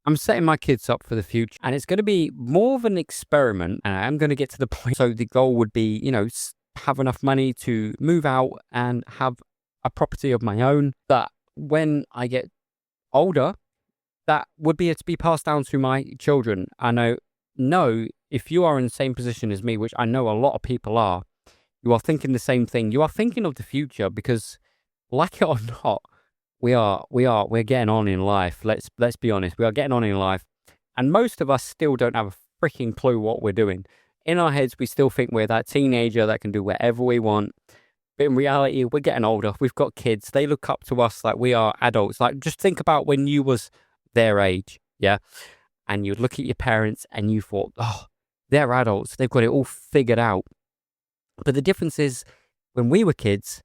I'm setting my kids up for the future, and it's going to be more of an experiment. And I'm going to get to the point. So the goal would be, have enough money to move out and have a property of my own that when I get older, that would be to be passed down to my children. I know if you are in the same position as me, which I know a lot of people are, you are thinking the same thing. You are thinking of the future because, like it or not, we're getting on in life. Let's be honest. We are getting on in life, and most of us still don't have a freaking clue what we're doing. In our heads, we still think we're that teenager that can do whatever we want. But in reality, we're getting older. We've got kids. They look up to us like we are adults. Like, just think about when you was their age, yeah? And you'd look at your parents and you thought, oh, they're adults. They've got it all figured out. But the difference is, when we were kids,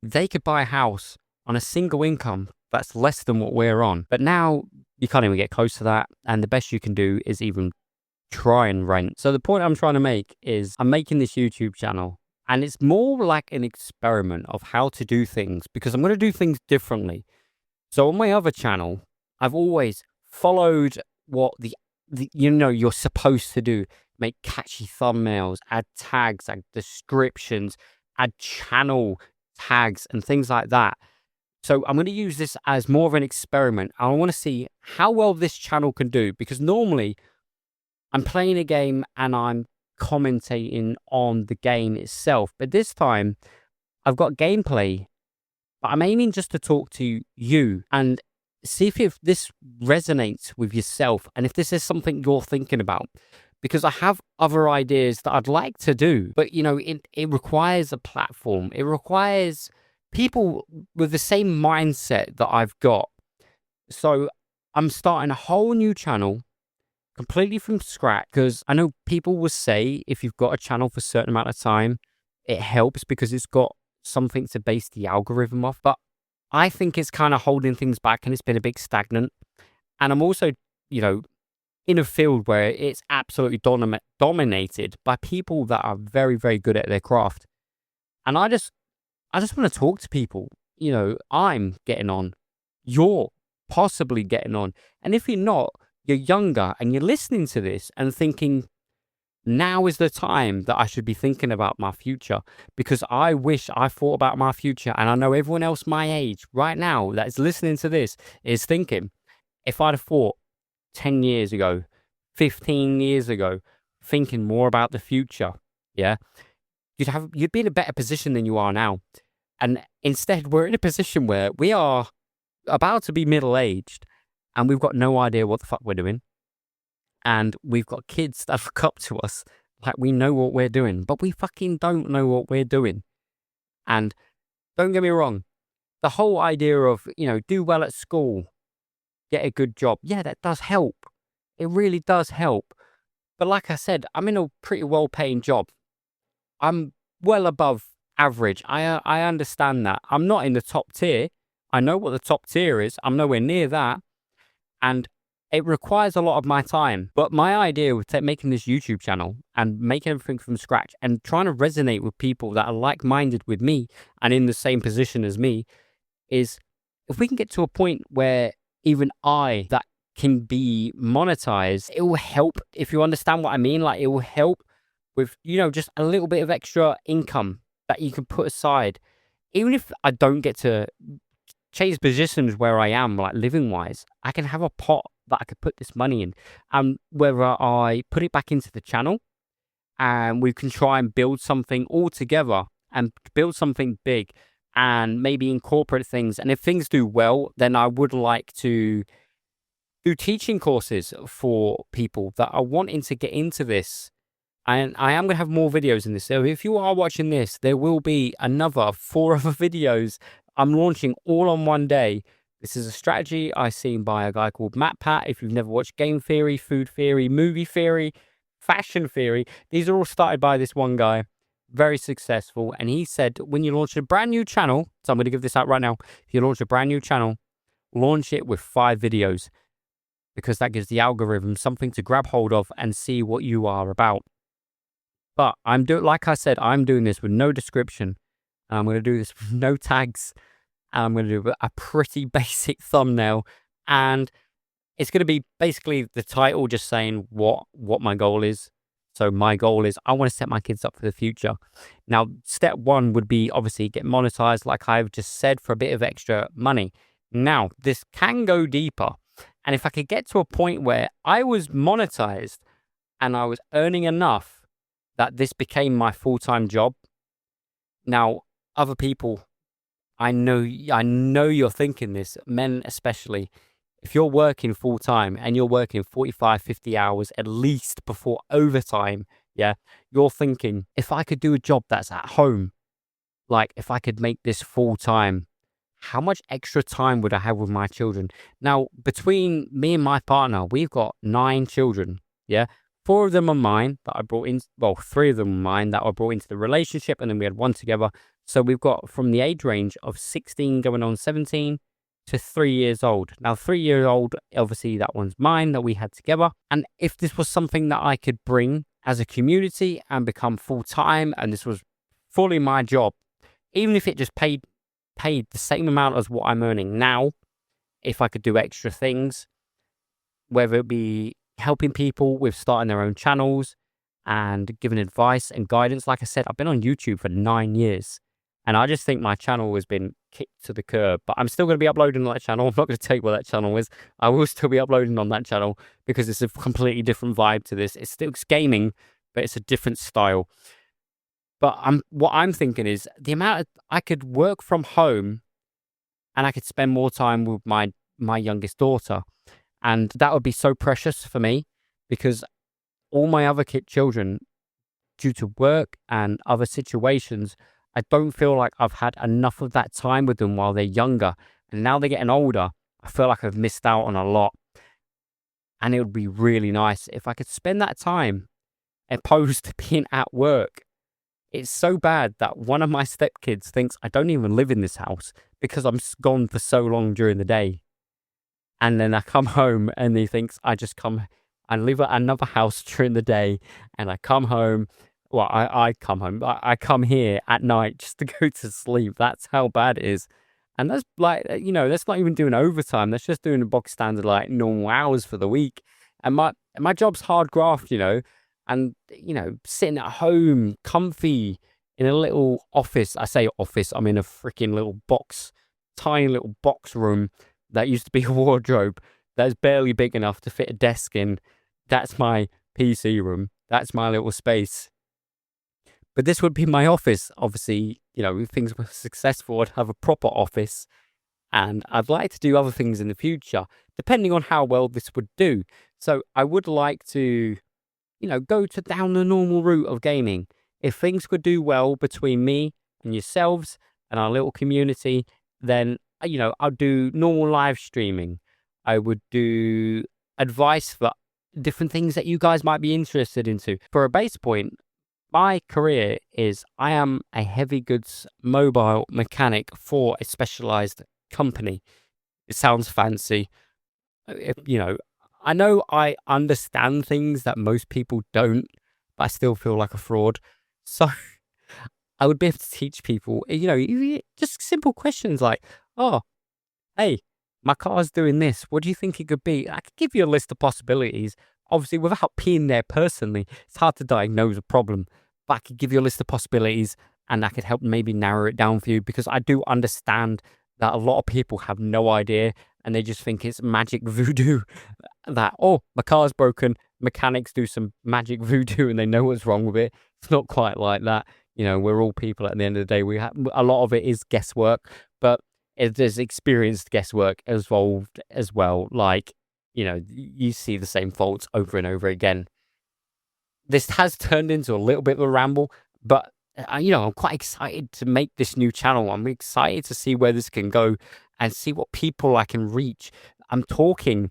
they could buy a house on a single income that's less than what we're on. But now, you can't even get close to that. And the best you can do is even try and rent. So the point I'm trying to make is, I'm making this YouTube channel. And it's more like an experiment of how to do things, because I'm going to do things differently. So on my other channel, I've always followed what you're supposed to do. Make catchy thumbnails, add tags, add descriptions, add channel tags and things like that. So I'm going to use this as more of an experiment. I want to see how well this channel can do, because normally I'm playing a game and I'm commentating on the game itself. But this time I've got gameplay, but I'm aiming just to talk to you and see if this resonates with yourself and if this is something you're thinking about. Because I have other ideas that I'd like to do, but it requires a platform. It requires people with the same mindset that I've got. So I'm starting a whole new channel completely from scratch, because I know people will say if you've got a channel for a certain amount of time, it helps because it's got something to base the algorithm off. But I think it's kind of holding things back and it's been a bit stagnant. And I'm also, in a field where it's absolutely dominated by people that are very, very good at their craft. And I just want to talk to people. I'm getting on. You're possibly getting on. And if you're not, you're younger and you're listening to this and thinking, now is the time that I should be thinking about my future, because I wish I thought about my future. And I know everyone else my age right now that is listening to this is thinking, if I'd have thought 10 years ago, 15 years ago, thinking more about the future, yeah, you'd be in a better position than you are now. And instead, we're in a position where we are about to be middle-aged and we've got no idea what the fuck we're doing. And we've got kids that look up to us like we know what we're doing, but we fucking don't know what we're doing. And don't get me wrong, the whole idea of, do well at school, get a good job, yeah, that does help. It really does help. But like I said, I'm in a pretty well-paying job. I'm well above average. I understand that. I'm not in the top tier. I know what the top tier is. I'm nowhere near that. And it requires a lot of my time. But my idea with making this YouTube channel and making everything from scratch and trying to resonate with people that are like-minded with me and in the same position as me is, if we can get to a point where even that can be monetized, it will help. If you understand what I mean, like, it will help with, just a little bit of extra income that you can put aside. Even if I don't get to change positions where I am, like living wise, I can have a pot that I could put this money in. And whether I put it back into the channel and we can try and build something all together and build something big and maybe incorporate things. And if things do well, then I would like to do teaching courses for people that are wanting to get into this. And I am going to have more videos in this. So if you are watching this, there will be another 4 other videos I'm launching all on one day. This is a strategy I seen by a guy called MatPat. If you've never watched Game Theory, Food Theory, Movie Theory, Fashion Theory, these are all started by this one guy. Very successful. And he said, when you launch a brand new channel, so I'm going to give this out right now. If you launch a brand new channel, launch it with 5 videos, because that gives the algorithm something to grab hold of and see what you are about. But like I said, I'm doing this with no description. I'm going to do this with no tags. And I'm going to do a pretty basic thumbnail. And it's going to be basically the title just saying what my goal is. So my goal is I want to set my kids up for the future. Now, step one would be obviously get monetized, like I've just said, for a bit of extra money. Now, this can go deeper. And if I could get to a point where I was monetized and I was earning enough that this became my full-time job. Now, other people, I know you're thinking this, men especially. If you're working full time and you're working 45, 50 hours at least before overtime, yeah, you're thinking, if I could do a job that's at home, like if I could make this full time, how much extra time would I have with my children? Now, between me and my partner, we've got 9 children, yeah. 4 of them are mine that I brought in. Well, 3 of them are mine that I brought into the relationship, and then we had 1 together. So we've got from the age range of 16 going on 17 to 3 years old. Now, 3 years old, obviously that one's mine that we had together. And if this was something that I could bring as a community and become full time, and this was fully my job, even if it just paid the same amount as what I'm earning now, if I could do extra things, whether it be helping people with starting their own channels and giving advice and guidance. Like I said, I've been on YouTube for 9 years. And I just think my channel has been kicked to the curb. But I'm still going to be uploading on that channel. I'm not going to tell you what that channel is. I will still be uploading on that channel because it's a completely different vibe to this. It's still gaming, but it's a different style. But what I'm thinking is the amount I could work from home and I could spend more time with my youngest daughter. And that would be so precious for me because all my other children, due to work and other situations, I don't feel like I've had enough of that time with them while they're younger. And now they're getting older, I feel like I've missed out on a lot. And it would be really nice if I could spend that time opposed to being at work. It's so bad that one of my stepkids thinks I don't even live in this house because I'm gone for so long during the day. And then I come home and he thinks I live at another house during the day and I come home. Well, I come home. I come here at night just to go to sleep. That's how bad it is. And that's like, that's not even doing overtime. That's just doing the box standard, like normal hours for the week. And my job's hard graft, and, sitting at home, comfy in a little office. I say office, I'm in a freaking little tiny little box room that used to be a wardrobe that's barely big enough to fit a desk in. That's my PC room. That's my little space. But this would be my office. Obviously, if things were successful, I'd have a proper office. And I'd like to do other things in the future, depending on how well this would do. So I would like to, go down the normal route of gaming. If things could do well between me and yourselves and our little community, then, I'll do normal live streaming. I would do advice for different things that you guys might be interested into. For a base point, my career is I am a heavy goods mobile mechanic for a specialized company. It sounds fancy. I know I understand things that most people don't, but I still feel like a fraud. So I would be able to teach people, just simple questions like, oh, hey, my car's doing this. What do you think it could be? I could give you a list of possibilities. Obviously, without being there personally, it's hard to diagnose a problem. But I could give you a list of possibilities and I could help maybe narrow it down for you because I do understand that a lot of people have no idea and they just think it's magic voodoo that, oh, my car's broken. Mechanics do some magic voodoo and they know what's wrong with it. It's not quite like that. We're all people at the end of the day. We have a lot of it is guesswork, but there's experienced guesswork involved as well. Like, you see the same faults over and over again. This has turned into a little bit of a ramble, but I'm quite excited to make this new channel. I'm excited to see where this can go and see what people I can reach. I'm talking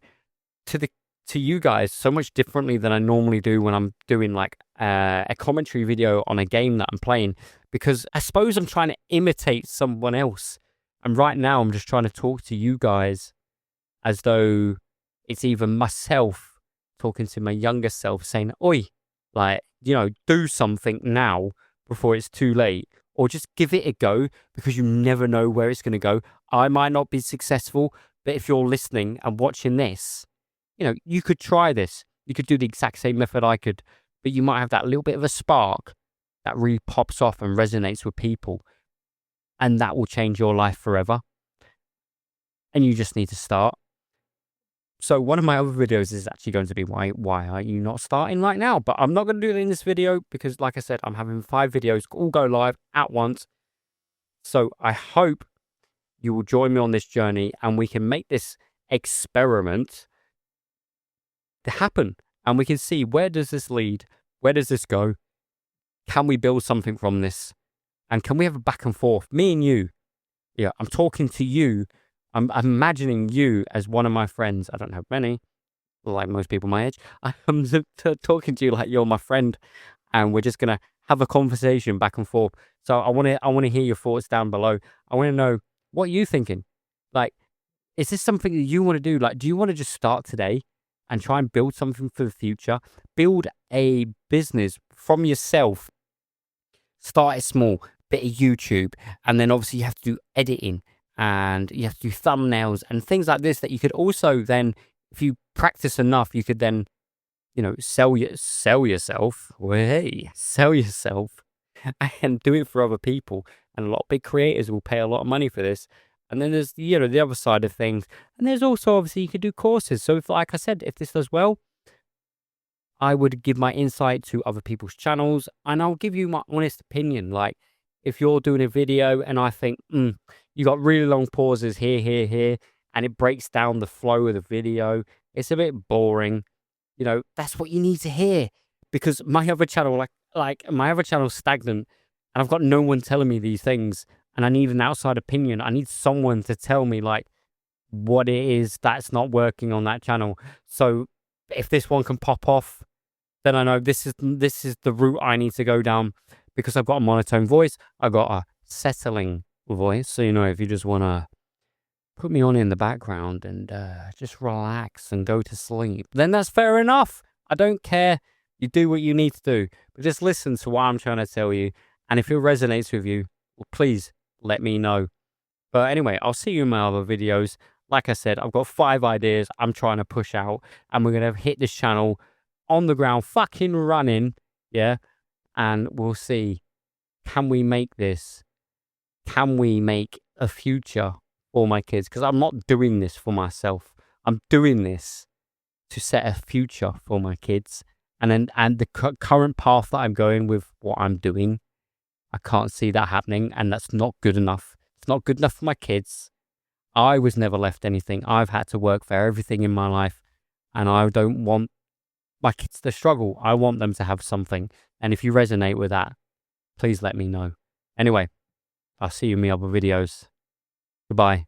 to you guys so much differently than I normally do when I'm doing like a commentary video on a game that I'm playing, because I suppose I'm trying to imitate someone else. And right now I'm just trying to talk to you guys as though it's either myself talking to my younger self saying, oi, like, do something now before it's too late, or just give it a go because you never know where it's going to go. I might not be successful, but if you're listening and watching this, you could try this. You could do the exact same method I could, but you might have that little bit of a spark that really pops off and resonates with people, and that will change your life forever. And you just need to start. So one of my other videos is actually going to be why are you not starting right now? But I'm not going to do it in this video because, like I said, I'm having 5 videos all go live at once. So I hope you will join me on this journey and we can make this experiment to happen. And we can see, where does this lead? Where does this go? Can we build something from this? And can we have a back and forth? Me and you. Yeah, I'm talking to you. I'm imagining you as one of my friends. I don't have many, like most people my age. I'm talking to you like you're my friend, and we're just gonna have a conversation back and forth. So I want to hear your thoughts down below. I want to know, what are you thinking? Like, is this something that you want to do? Like, do you want to just start today and try and build something for the future? Build a business from yourself. Start it small, bit of YouTube, and then obviously you have to do editing, and you have to do thumbnails and things like this that you could also then, if you practice enough, you could then, sell yourself. Well, hey, sell yourself and do it for other people. And a lot of big creators will pay a lot of money for this. And then there's, the other side of things. And there's also, obviously, you could do courses. So if, like I said, if this does well, I would give my insight to other people's channels, and I'll give you my honest opinion. Like, if you're doing a video and I think, you got really long pauses here, and it breaks down the flow of the video, it's a bit boring. That's what you need to hear, because my other channel, like my other channel's stagnant, and I've got no one telling me these things, and I need an outside opinion. I need someone to tell me, like, what it is that's not working on that channel. So if this one can pop off, then I know this is the route I need to go down, because I've got a monotone voice. I've got a settling voice. So, if you just want to put me on in the background and just relax and go to sleep, then that's fair enough. I don't care. You do what you need to do, but just listen to what I'm trying to tell you. And if it resonates with you, well, please let me know. But anyway, I'll see you in my other videos. Like I said, I've got 5 ideas I'm trying to push out, and we're going to hit this channel on the ground, fucking running, yeah? And we'll see, can we make this? Can we make a future for my kids? Because I'm not doing this for myself. I'm doing this to set a future for my kids. And the current path that I'm going with what I'm doing, I can't see that happening, and that's not good enough. It's not good enough for my kids. I was never left anything. I've had to work for everything in my life, and I don't want my kids to struggle. I want them to have something. And if you resonate with that, please let me know. Anyway, I'll see you in my other videos. Goodbye.